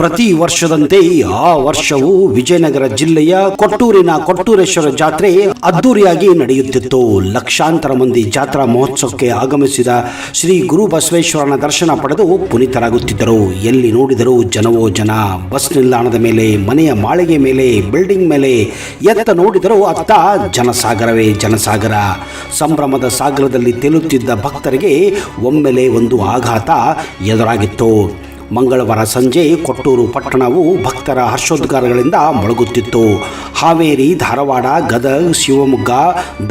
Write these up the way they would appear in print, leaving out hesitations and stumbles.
ಪ್ರತಿ ವರ್ಷದಂತೆ ಆ ವರ್ಷವೂ ವಿಜಯನಗರ ಜಿಲ್ಲೆಯ ಕೊಟ್ಟೂರಿನ ಕೊಟ್ಟೂರೇಶ್ವರ ಜಾತ್ರೆ ಅದ್ದೂರಿಯಾಗಿ ನಡೆಯುತ್ತಿತ್ತು. ಲಕ್ಷಾಂತರ ಮಂದಿ ಜಾತ್ರಾ ಮಹೋತ್ಸವಕ್ಕೆ ಆಗಮಿಸಿದ ಶ್ರೀ ಗುರು ಬಸವೇಶ್ವರನ ದರ್ಶನ ಪಡೆದು ಪುನೀತರಾಗುತ್ತಿದ್ದರು. ಎಲ್ಲಿ ನೋಡಿದರೂ ಜನವೋ ಜನ. ಬಸ್ ನಿಲ್ದಾಣದ ಮೇಲೆ, ಮನೆಯ ಮಾಳಿಗೆ ಮೇಲೆ, ಬಿಲ್ಡಿಂಗ್ ಮೇಲೆ ಎತ್ತ ನೋಡಿದರೂ ಅತ್ತ ಜನಸಾಗರವೇ ಜನಸಾಗರ. ಸಂಭ್ರಮದ ಸಾಗರದಲ್ಲಿ ತೇಲುತ್ತಿದ್ದ ಭಕ್ತರಿಗೆ ಒಮ್ಮೆಲೆ ಒಂದು ಆಘಾತ ಎದುರಾಗಿತ್ತು. ಮಂಗಳವಾರ ಸಂಜೆ ಕೊಟ್ಟೂರು ಪಟ್ಟಣವು ಭಕ್ತರ ಹರ್ಷೋದ್ಗಾರಗಳಿಂದ ಮೊಳಗುತ್ತಿತ್ತು. ಹಾವೇರಿ, ಧಾರವಾಡ, ಗದಗ, ಶಿವಮೊಗ್ಗ,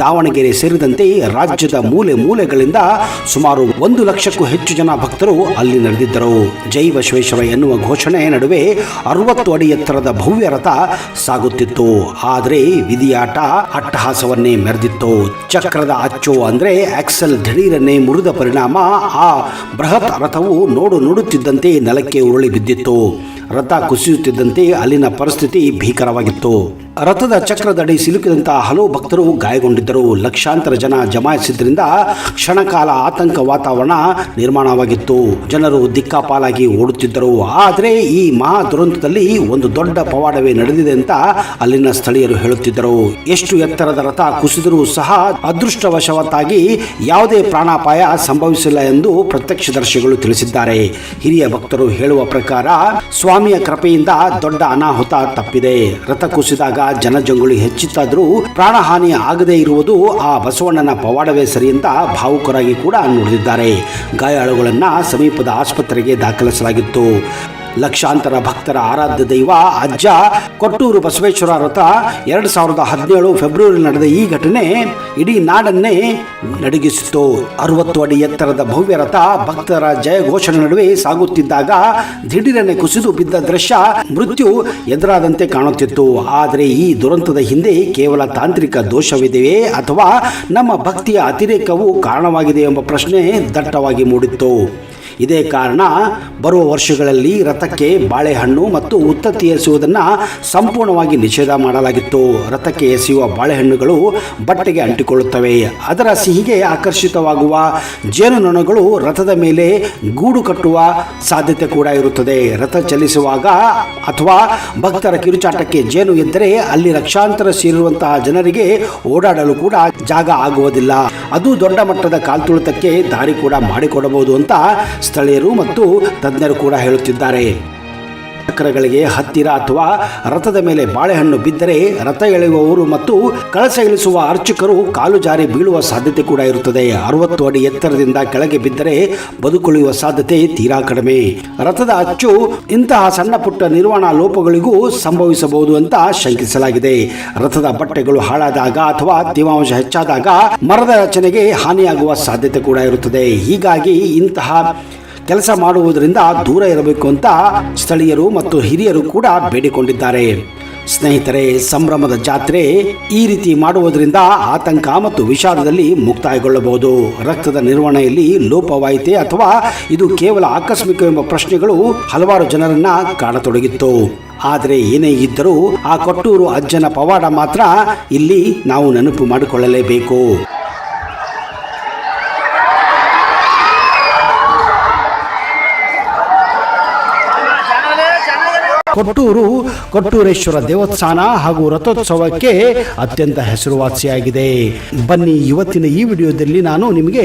ದಾವಣಗೆರೆ ಸೇರಿದಂತೆ ರಾಜ್ಯದ ಮೂಲೆ ಮೂಲೆಗಳಿಂದ ಸುಮಾರು 1 ಲಕ್ಷಕ್ಕೂ ಹೆಚ್ಚು ಜನ ಭಕ್ತರು ಅಲ್ಲಿ ನೆರೆದಿದ್ದರು. ಜೈ ಬಸವೇಶ್ವರ ಎನ್ನುವ ಘೋಷಣೆ ನಡುವೆ 60 ಅಡಿ ಎತ್ತರದ ಭವ್ಯ ರಥ ಸಾಗುತ್ತಿತ್ತು. ಆದರೆ ವಿಧಿಯಾಟ ಅಟ್ಟಹಾಸವನ್ನೇ ಮೆರೆದಿತ್ತು. ಚಕ್ರದ ಅಚ್ಚು ಅಂದರೆ ಆಕ್ಸೆಲ್ ದಿಢೀರನ್ನೇ ಮುರಿದ ಪರಿಣಾಮ ಆ ಬೃಹತ್ ರಥವು ನೋಡುತ್ತಿದ್ದಂತೆ ನೆಲಕ್ಕೆ ಉರುಳಿ ಬಿದ್ದಿತ್ತು. ರಥ ಕುಸಿಯುತ್ತಿದ್ದಂತೆ ಅಲ್ಲಿನ ಪರಿಸ್ಥಿತಿ ಭೀಕರವಾಗಿತ್ತು. ರಥದ ಚಕ್ರದಡಿ ಸಿಲುಕಿದಂತಹ ಹಲವು ಭಕ್ತರು ಗಾಯಗೊಂಡಿದ್ದರು. ಲಕ್ಷಾಂತರ ಜನ ಜಮಾಯಿಸಿದ್ರಿಂದ ಕ್ಷಣಕಾಲ ಆತಂಕ ವಾತಾವರಣ ನಿರ್ಮಾಣವಾಗಿತ್ತು. ಜನರು ದಿಕ್ಕಾಪಾಲಾಗಿ ಓಡುತ್ತಿದ್ದರು. ಆದರೆ ಈ ಮಹಾ ದುರಂತದಲ್ಲಿ ಒಂದು ದೊಡ್ಡ ಪವಾಡವೇ ನಡೆದಿದೆ ಅಂತ ಅಲ್ಲಿನ ಸ್ಥಳೀಯರು ಹೇಳುತ್ತಿದ್ದರು. ಎಷ್ಟು ಎತ್ತರದ ರಥ ಕುಸಿದರೂ ಸಹ ಅದೃಷ್ಟವಶವತ್ತಾಗಿ ಯಾವುದೇ ಪ್ರಾಣಾಪಾಯ ಸಂಭವಿಸಿಲ್ಲ ಎಂದು ಪ್ರತ್ಯಕ್ಷದರ್ಶಿಗಳು ತಿಳಿಸಿದ್ದಾರೆ. ಹಿರಿಯ ಭಕ್ತರು ಹೇಳುವ ಪ್ರಕಾರ ಸ್ವಾಮಿಯ ಕೃಪೆಯಿಂದ ದೊಡ್ಡ ಅನಾಹುತ ತಪ್ಪಿದೆ. ರಥ ಕುಸಿದಾಗ ಜನಜಂಗುಳಿ ಹೆಚ್ಚಿತ್ತಾದರೂ ಪ್ರಾಣಹಾನಿ ಆಗದೇ ಇರುವುದು ಆ ಬಸವಣ್ಣನ ಪವಾಡವೇ ಸರಿ ಅಂತ ಭಾವುಕರಾಗಿ ಕೂಡ ನುಡಿದಿದ್ದಾರೆ. ಗಾಯಾಳುಗಳನ್ನ ಸಮೀಪದ ಆಸ್ಪತ್ರೆಗೆ ದಾಖಲಿಸಲಾಗಿತ್ತು. ಲಕ್ಷಾಂತರ ಭಕ್ತರ ಆರಾಧ್ಯ ದೈವ ಅಜ್ಜ ಕೊಟ್ಟೂರು ಬಸವೇಶ್ವರ ರಥ 2017 ಫೆಬ್ರವರಿ ನಡೆದ ಈ ಘಟನೆ ಇಡೀ ನಾಡನ್ನೇ ನಡುಗಿಸಿತು. 60 ಅಡಿ ಎತ್ತರದ ಭವ್ಯ ರಥ ಭಕ್ತರ ಜಯ ಘೋಷಣೆ ನಡುವೆ ಸಾಗುತ್ತಿದ್ದಾಗ ದಿಢೀರನೆ ಕುಸಿದು ಬಿದ್ದ ದೃಶ್ಯ ಮೃತ್ಯು ಎದುರಾದಂತೆ ಕಾಣುತ್ತಿತ್ತು. ಆದರೆ ಈ ದುರಂತದ ಹಿಂದೆ ಕೇವಲ ತಾಂತ್ರಿಕ ದೋಷವಿದೆಯೇ ಅಥವಾ ನಮ್ಮ ಭಕ್ತಿಯ ಅತಿರೇಕವು ಕಾರಣವಾಗಿದೆ ಎಂಬ ಪ್ರಶ್ನೆ ದಟ್ಟವಾಗಿ ಮೂಡಿತ್ತು. ಇದೇ ಕಾರಣ ಬರುವ ವರ್ಷಗಳಲ್ಲಿ ರಥಕ್ಕೆ ಬಾಳೆಹಣ್ಣು ಮತ್ತು ಉತ್ತತ್ತಿ ಎಸೆಯುವುದನ್ನು ಸಂಪೂರ್ಣವಾಗಿ ನಿಷೇಧ ಮಾಡಲಾಗಿತ್ತು. ರಥಕ್ಕೆ ಎಸೆಯುವ ಬಾಳೆಹಣ್ಣುಗಳು ಬಟ್ಟೆಗೆ ಅಂಟಿಕೊಳ್ಳುತ್ತವೆ. ಅದರ ಸಿಹಿಗೆ ಆಕರ್ಷಿತವಾಗುವ ಜೇನುನೊಣಗಳು ರಥದ ಮೇಲೆ ಗೂಡು ಕಟ್ಟುವ ಸಾಧ್ಯತೆ ಕೂಡ ಇರುತ್ತದೆ. ರಥ ಚಲಿಸುವಾಗ ಅಥವಾ ಭಕ್ತರ ಕಿರುಚಾಟಕ್ಕೆ ಜೇನು ಎದ್ದರೆ ಅಲ್ಲಿ ಲಕ್ಷಾಂತರ ಸೇರಿರುವಂತಹ ಜನರಿಗೆ ಓಡಾಡಲು ಕೂಡ ಜಾಗ ಆಗುವುದಿಲ್ಲ. ಅದು ದೊಡ್ಡ ಮಟ್ಟದ ಕಾಲ್ತುಳಿತಕ್ಕೆ ದಾರಿ ಕೂಡ ಮಾಡಿಕೊಡಬಹುದು ಅಂತ ಸ್ಥಳೀಯರು ಮತ್ತು ತಜ್ಞರು ಕೂಡ ಹೇಳುತ್ತಿದ್ದಾರೆ. ಚಕ್ರಗಳಿಗೆ ಹತ್ತಿರ ಅಥವಾ ರಥದ ಮೇಲೆ ಬಾಳೆಹಣ್ಣು ಬಿದ್ದರೆ ರಥ ಎಳೆಯುವವರು ಮತ್ತು ಕಳಸ ಇಳಿಸುವ ಅರ್ಚಕರು ಕಾಲು ಜಾರಿ ಬೀಳುವ ಸಾಧ್ಯತೆ ಕೂಡ ಇರುತ್ತದೆ. 60 ಅಡಿ ಎತ್ತರದಿಂದ ಕೆಳಗೆ ಬಿದ್ದರೆ ಬದುಕುಳಿಯುವ ಸಾಧ್ಯತೆ ತೀರಾ ಕಡಿಮೆ. ರಥದ ಅಚ್ಚು ಇಂತಹ ಸಣ್ಣ ಪುಟ್ಟ ನಿರ್ವಹಣಾ ಲೋಪಗಳಿಗೂ ಸಂಭವಿಸಬಹುದು ಅಂತ ಶಂಕಿಸಲಾಗಿದೆ. ರಥದ ಬಟ್ಟೆಗಳು ಹಾಳಾದಾಗ ಅಥವಾ ತೇವಾಂಶ ಹೆಚ್ಚಾದಾಗ ಮರದ ರಚನೆಗೆ ಹಾನಿಯಾಗುವ ಸಾಧ್ಯತೆ ಕೂಡ ಇರುತ್ತದೆ. ಹೀಗಾಗಿ ಇಂತಹ ಕೆಲಸ ಮಾಡುವುದರಿಂದ ದೂರ ಇರಬೇಕು ಅಂತ ಸ್ಥಳೀಯರು ಮತ್ತು ಹಿರಿಯರು ಕೂಡ ಬೇಡಿಕೊಂಡಿದ್ದಾರೆ. ಸ್ನೇಹಿತರೆ, ಸಂಭ್ರಮದ ಜಾತ್ರೆ ಈ ರೀತಿ ಮಾಡುವುದರಿಂದ ಆತಂಕ ಮತ್ತು ವಿಷಾದದಲ್ಲಿ ಮುಕ್ತಾಯಗೊಳ್ಳಬಹುದು. ರಕ್ತದ ನಿರ್ವಹಣೆಯಲ್ಲಿ ಲೋಪವಾಯಿತೆ ಅಥವಾ ಇದು ಕೇವಲ ಆಕಸ್ಮಿಕ ಎಂಬ ಪ್ರಶ್ನೆಗಳು ಹಲವಾರು ಜನರನ್ನ ಕಾಡತೊಡಗಿತ್ತು. ಆದರೆ ಏನೇ ಇದ್ದರೂ ಆ ಕೊಟ್ಟೂರು ಅಜ್ಜನ ಪವಾಡ ಮಾತ್ರ ಇಲ್ಲಿ ನಾವು ನೆನಪು ಮಾಡಿಕೊಳ್ಳಲೇಬೇಕು. ಕೊಟ್ಟೂರೇಶ್ವರ ದೇವಸ್ಥಾನ ಹಾಗೂ ರಥೋತ್ಸವಕ್ಕೆ ಅತ್ಯಂತ ಹೆಸರುವಾಸಿಯಾಗಿದೆ. ಬನ್ನಿ, ಇವತ್ತಿನ ಈ ವಿಡಿಯೋದಲ್ಲಿ ನಾನು ನಿಮಗೆ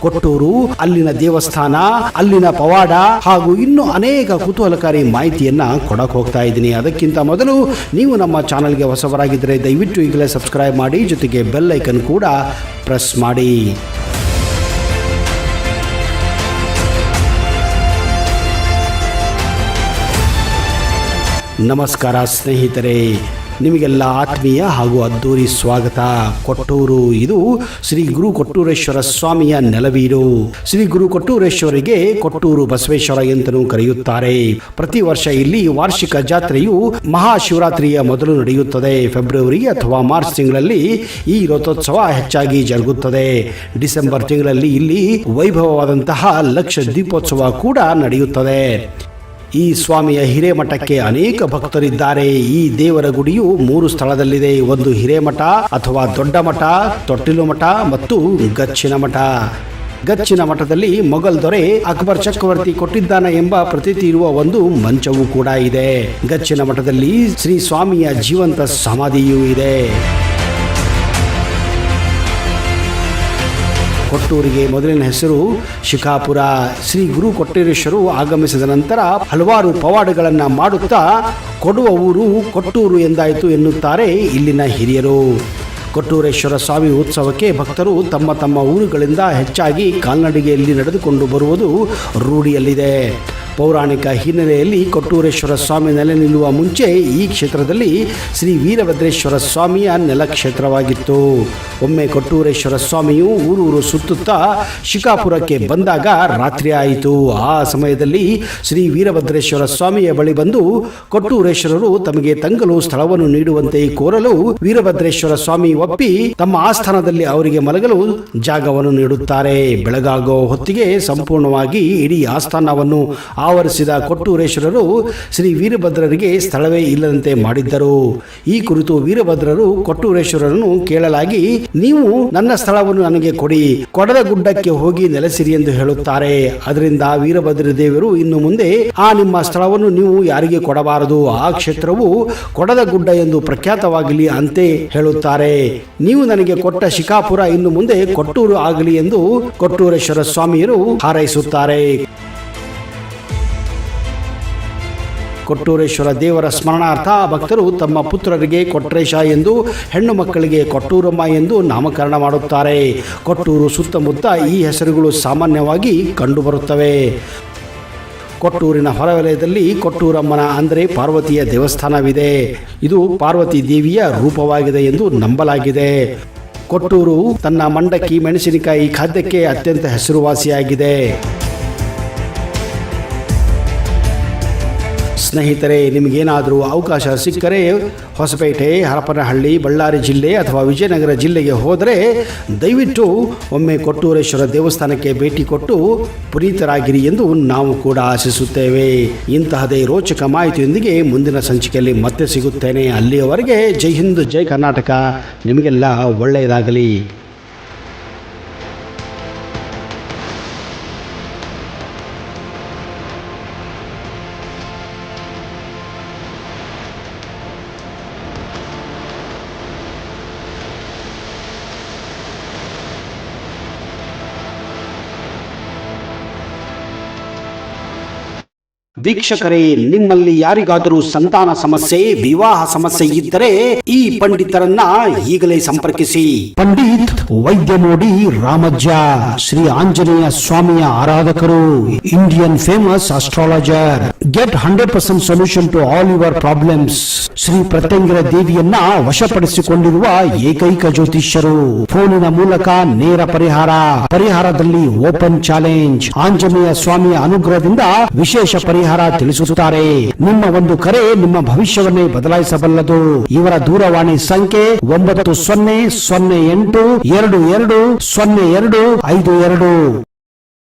ಕೊಟ್ಟೂರು, ಅಲ್ಲಿನ ದೇವಸ್ಥಾನ, ಅಲ್ಲಿನ ಪವಾಡ ಹಾಗೂ ಇನ್ನೂ ಅನೇಕ ಕುತೂಹಲಕಾರಿ ಮಾಹಿತಿಯನ್ನ ಕೊಡಕ್ಕೆ ಹೋಗ್ತಾ ಇದ್ದೀನಿ. ಅದಕ್ಕಿಂತ ಮೊದಲು ನೀವು ನಮ್ಮ ಚಾನಲ್ಗೆ ಹೊಸಬರಾಗಿದ್ದರೆ ದಯವಿಟ್ಟು ಈಗಲೇ ಸಬ್ಸ್ಕ್ರೈಬ್ ಮಾಡಿ, ಜೊತೆಗೆ ಬೆಲ್ ಐಕನ್ ಕೂಡ ಪ್ರೆಸ್ ಮಾಡಿ. ನಮಸ್ಕಾರ ಸ್ನೇಹಿತರೆ, ನಿಮಗೆಲ್ಲ ಆತ್ಮೀಯ ಹಾಗೂ ಅದ್ದೂರಿ ಸ್ವಾಗತ. ಕೊಟ್ಟೂರು ಇದು ಶ್ರೀ ಗುರು ಕೊಟ್ಟೂರೇಶ್ವರ ಸ್ವಾಮಿಯ ನೆಲವೀರು. ಶ್ರೀ ಗುರು ಕೊಟ್ಟೂರೇಶ್ವರಿಗೆ ಕೊಟ್ಟೂರು ಬಸವೇಶ್ವರ ಎಂತಲೂ ಕರೆಯುತ್ತಾರೆ. ಪ್ರತಿ ವರ್ಷ ಇಲ್ಲಿ ವಾರ್ಷಿಕ ಜಾತ್ರೆಯು ಮಹಾಶಿವರಾತ್ರಿಯ ಮೊದಲು ನಡೆಯುತ್ತದೆ. ಫೆಬ್ರವರಿ ಅಥವಾ ಮಾರ್ಚ್ ತಿಂಗಳಲ್ಲಿ ಈ ರಥೋತ್ಸವ ಹೆಚ್ಚಾಗಿ ಜರುಗುತ್ತದೆ. ಡಿಸೆಂಬರ್ ತಿಂಗಳಲ್ಲಿ ಇಲ್ಲಿ ವೈಭವವಾದಂತಹ ಲಕ್ಷ ದೀಪೋತ್ಸವ ಕೂಡ ನಡೆಯುತ್ತದೆ. ಈ ಸ್ವಾಮಿಯ ಹಿರೇಮಠಕ್ಕೆ ಅನೇಕ ಭಕ್ತರಿದ್ದಾರೆ. ಈ ದೇವರ ಗುಡಿಯು 3 ಸ್ಥಳದಲ್ಲಿದೆ. ಒಂದು ಹಿರೇಮಠ ಅಥವಾ ದೊಡ್ಡ ಮಠ, ತೊಟ್ಟಿಲು ಮಠ ಮತ್ತು ಗಚ್ಚಿನ ಮಠ. ಗಚ್ಚಿನ ಮಠದಲ್ಲಿ ಮೊಘಲ್ ದೊರೆ ಅಕ್ಬರ್ ಚಕ್ರವರ್ತಿ ಕೊಟ್ಟಿದ್ದಾನೆ ಎಂಬ ಪ್ರತೀತಿ ಇರುವ ಒಂದು ಮಂಚವೂ ಕೂಡ ಇದೆ. ಗಚ್ಚಿನ ಮಠದಲ್ಲಿ ಶ್ರೀ ಸ್ವಾಮಿಯ ಜೀವಂತ ಸಮಾಧಿಯೂ ಇದೆ. ಕೊಟ್ಟೂರಿಗೆ ಮೊದಲಿನ ಹೆಸರು ಶಿಕಾಪುರ. ಶ್ರೀ ಗುರು ಕೊಟ್ಟೂರೇಶ್ವರರು ಆಗಮಿಸಿದ ನಂತರ ಹಲವಾರು ಪವಾಡಗಳನ್ನು ಮಾಡುತ್ತಾ ಕೊಡುವ ಊರು ಕೊಟ್ಟೂರು ಎಂದಾಯಿತು ಎನ್ನುತ್ತಾರೆ ಇಲ್ಲಿನ ಹಿರಿಯರು. ಕೊಟ್ಟೂರೇಶ್ವರ ಸ್ವಾಮಿ ಉತ್ಸವಕ್ಕೆ ಭಕ್ತರು ತಮ್ಮ ತಮ್ಮ ಊರುಗಳಿಂದ ಹೆಚ್ಚಾಗಿ ಕಾಲ್ನಡಿಗೆಯಲ್ಲಿ ನಡೆದುಕೊಂಡು ಬರುವುದು ರೂಢಿಯಲ್ಲಿದೆ. ಪೌರಾಣಿಕ ಹಿನ್ನೆಲೆಯಲ್ಲಿ ಕೊಟ್ಟೂರೇಶ್ವರ ಸ್ವಾಮಿ ನೆಲೆ ನಿಲ್ಲುವ ಮುಂಚೆ ಈ ಕ್ಷೇತ್ರದಲ್ಲಿ ಶ್ರೀ ವೀರಭದ್ರೇಶ್ವರ ಸ್ವಾಮಿಯ ನೆಲ ಕ್ಷೇತ್ರವಾಗಿತ್ತು. ಒಮ್ಮೆ ಕೊಟ್ಟೂರೇಶ್ವರ ಸ್ವಾಮಿಯು ಊರೂರು ಸುತ್ತುತ್ತಾ ಶಿಕಾಪುರಕ್ಕೆ ಬಂದಾಗ ರಾತ್ರಿ ಆಯಿತು. ಆ ಸಮಯದಲ್ಲಿ ಶ್ರೀ ವೀರಭದ್ರೇಶ್ವರ ಸ್ವಾಮಿಯ ಬಳಿ ಬಂದು ಕೊಟ್ಟೂರೇಶ್ವರರು ತಮಗೆ ತಂಗಲು ಸ್ಥಳವನ್ನು ನೀಡುವಂತೆ ಕೋರಲು ವೀರಭದ್ರೇಶ್ವರ ಸ್ವಾಮಿ ಒಪ್ಪಿ ತಮ್ಮ ಆಸ್ಥಾನದಲ್ಲಿ ಅವರಿಗೆ ಮಲಗಲು ಜಾಗವನ್ನು ನೀಡುತ್ತಾರೆ. ಬೆಳಗಾಗೋ ಹೊತ್ತಿಗೆ ಸಂಪೂರ್ಣವಾಗಿ ಇಡೀ ಆಸ್ಥಾನವನ್ನು ಆವರಿಸಿದ ಕೊಟ್ಟೂರೇಶ್ವರರು ಶ್ರೀ ವೀರಭದ್ರರಿಗೆ ಸ್ಥಳವೇ ಇಲ್ಲದಂತೆ ಮಾಡಿದ್ದರು. ಈ ಕುರಿತು ವೀರಭದ್ರರು ಕೊಟ್ಟೂರೇಶ್ವರರನ್ನು ಕೇಳಲಾಗಿ, ನೀವು ನನ್ನ ಸ್ಥಳವನ್ನು ನನಗೆ ಕೊಡಿ, ಕೊಡದ ಗುಡ್ಡಕ್ಕೆ ಹೋಗಿ ನೆಲೆಸಿರಿ ಎಂದು ಹೇಳುತ್ತಾರೆ. ಅದರಿಂದ ವೀರಭದ್ರ ದೇವರು ಇನ್ನು ಮುಂದೆ ಆ ನಿಮ್ಮ ಸ್ಥಳವನ್ನು ನೀವು ಯಾರಿಗೆ ಕೊಡಬಾರದು, ಆ ಕ್ಷೇತ್ರವು ಕೊಡದ ಗುಡ್ಡ ಎಂದು ಪ್ರಖ್ಯಾತವಾಗಲಿ ಅಂತೆ ಹೇಳುತ್ತಾರೆ. ನೀವು ನನಗೆ ಕೊಟ್ಟ ಶಿಕಾಪುರ ಇನ್ನು ಮುಂದೆ ಕೊಟ್ಟೂರು ಆಗಲಿ ಎಂದು ಕೊಟ್ಟೂರೇಶ್ವರ ಸ್ವಾಮಿಯರು ಹಾರೈಸುತ್ತಾರೆ. ಕೊಟ್ಟೂರೇಶ್ವರ ದೇವರ ಸ್ಮರಣಾರ್ಥ ಭಕ್ತರು ತಮ್ಮ ಪುತ್ರರಿಗೆ ಕೊಟ್ರೇಶ ಎಂದು, ಹೆಣ್ಣು ಮಕ್ಕಳಿಗೆ ಕೊಟ್ಟೂರಮ್ಮ ಎಂದು ನಾಮಕರಣ ಮಾಡುತ್ತಾರೆ. ಕೊಟ್ಟೂರು ಸುತ್ತಮುತ್ತ ಈ ಹೆಸರುಗಳು ಸಾಮಾನ್ಯವಾಗಿ ಕಂಡುಬರುತ್ತವೆ. ಕೊಟ್ಟೂರಿನ ಹೊರವಲಯದಲ್ಲಿ ಕೊಟ್ಟೂರಮ್ಮನ ಅಂದರೆ ಪಾರ್ವತಿಯ ದೇವಸ್ಥಾನವಿದೆ. ಇದು ಪಾರ್ವತಿ ದೇವಿಯ ರೂಪವಾಗಿದೆ ಎಂದು ನಂಬಲಾಗಿದೆ. ಕೊಟ್ಟೂರು ತನ್ನ ಮಂಡಕ್ಕಿ ಮೆಣಸಿನಕಾಯಿ ಖಾದ್ಯಕ್ಕೆ ಅತ್ಯಂತ ಹೆಸರುವಾಸಿಯಾಗಿದೆ. ಸ್ನೇಹಿತರೆ, ನಿಮಗೇನಾದರೂ ಅವಕಾಶ ಸಿಕ್ಕರೆ ಹೊಸಪೇಟೆ, ಹರಪನಹಳ್ಳಿ, ಬಳ್ಳಾರಿ ಜಿಲ್ಲೆ ಅಥವಾ ವಿಜಯನಗರ ಜಿಲ್ಲೆಗೆ ಹೋದರೆ ದಯವಿಟ್ಟು ಒಮ್ಮೆ ಕೊಟ್ಟೂರೇಶ್ವರ ದೇವಸ್ಥಾನಕ್ಕೆ ಭೇಟಿ ಕೊಟ್ಟು ಪುನೀತರಾಗಿರಿ ಎಂದು ನಾವು ಕೂಡ ಆಶಿಸುತ್ತೇವೆ. ಇಂತಹದೇ ರೋಚಕ ಮಾಹಿತಿಯೊಂದಿಗೆ ಮುಂದಿನ ಸಂಚಿಕೆಯಲ್ಲಿ ಮತ್ತೆ ಸಿಗುತ್ತೇನೆ. ಅಲ್ಲಿಯವರೆಗೆ ಜೈ ಹಿಂದ್, ಜೈ ಕರ್ನಾಟಕ. ನಿಮಗೆಲ್ಲ ಒಳ್ಳೆಯದಾಗಲಿ. ವೀಕ್ಷಕರೇ, ನಿಮ್ಮಲ್ಲಿ ಯಾರಿಗಾದರೂ ಸಂತಾನ ಸಮಸ್ಯೆ, ವಿವಾಹ ಸಮಸ್ಯೆ ಇದ್ದರೆ ಈ ಪಂಡಿತರನ್ನ ಈಗಲೇ ಸಂಪರ್ಕಿಸಿ. ಪಂಡಿತ್ ವೈದ್ಯಮೋಡಿ ರಾಮಜ್ಜ, ಶ್ರೀ ಆಂಜನೇಯ ಸ್ವಾಮಿಯ ಆರಾಧಕರು, Indian famous astrologer. Get 100% solution to all your problems. Shri Pratyangira ದೇವಿಯನ್ನ ವಶಪಡಿಸಿಕೊಂಡಿರುವ ಏಕೈಕ ಜ್ಯೋತಿಷ್ಯರು. ಫೋನಿನ ಮೂಲಕ ನೇರ ಪರಿಹಾರದಲ್ಲಿ ಓಪನ್ ಚಾಲೆಂಜ್. ಆಂಜನೇಯ ಸ್ವಾಮಿಯ ಅನುಗ್ರಹದಿಂದ ವಿಶೇಷ ಪರಿಹಾರ ತಿಳಿಸುತ್ತಾರೆ. ನಿಮ್ಮ ಒಂದು ಕರೆ ನಿಮ್ಮ ಭವಿಷ್ಯವನ್ನೇ ಬದಲಾಯಿಸಬಲ್ಲದು. ಇವರ ದೂರವಾಣಿ ಸಂಖ್ಯೆ 9008220252.